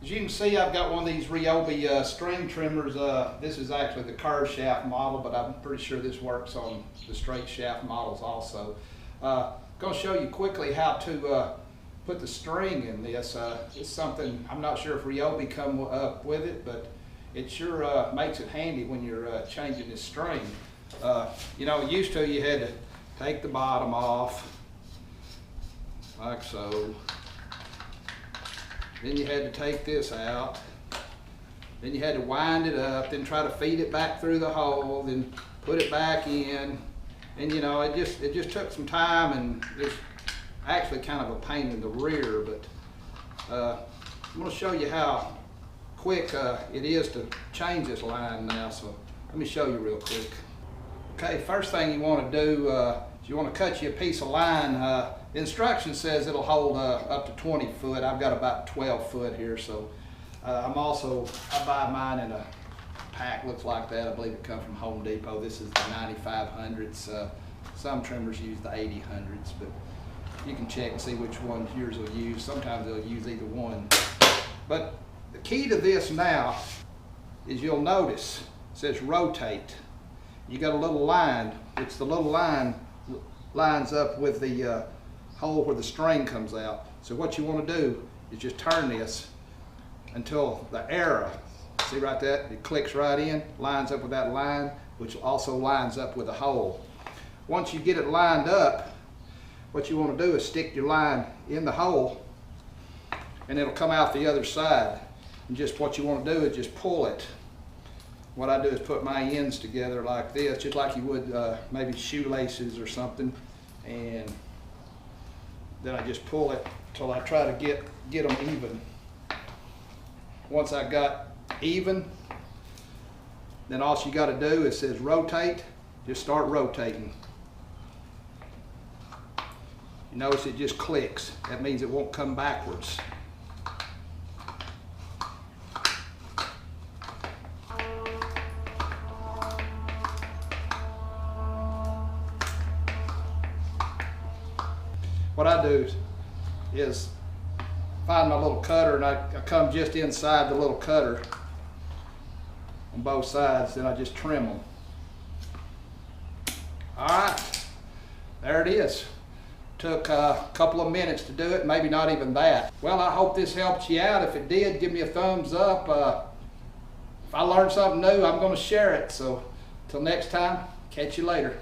As you can see, I've got one of these Ryobi string trimmers. This is actually the curved shaft model, but I'm pretty sure this works on the straight shaft models also. Going to show you quickly how to put the string in this. It's something, I'm not sure if Ryobi come up with it, but it sure makes it handy when you're changing this string. You know, used to you had to take the bottom off, like so. Then you had to take this out. Then you had to wind it up, then try to feed it back through the hole, then put it back in. And you know, it just took some time, and it's actually kind of a pain in the rear, but I'm going to show you how quick it is to change this line now. So let me show you real quick. Okay, first thing you want to do is you want to cut you a piece of line. The instruction says it'll hold up to 20 foot. I've got about 12 foot here, so I buy mine in a pack, looks like that. I believe it comes from Home Depot. This is the 9500s. Some trimmers use the 8000s, but you can check and see which one yours will use. Sometimes they'll use either one. But the key to this now is you'll notice it says rotate. You got a little line. It's the little line lines up with the hole where the string comes out. So what you want to do is just turn this until the arrow, see right there, it clicks right in, lines up with that line, which also lines up with the hole. Once you get it lined up, what you want to do is stick your line in the hole, and it'll come out the other side. And just what you want to do is just pull it. What I do is put my ends together like this, just like you would maybe shoelaces or something, and then I just pull it till I try to get them even. Once I got even, then all you got to do is says rotate, just start rotating. You notice it just clicks. That means it won't come backwards. What I do is find my little cutter, and I come just inside the little cutter on both sides, then I just trim them. All right, there it is. Took a couple of minutes to do it, maybe not even that. Well, I hope this helps you out. If it did, give me a thumbs up. If I learned something new, I'm going to share it. So, till next time, catch you later.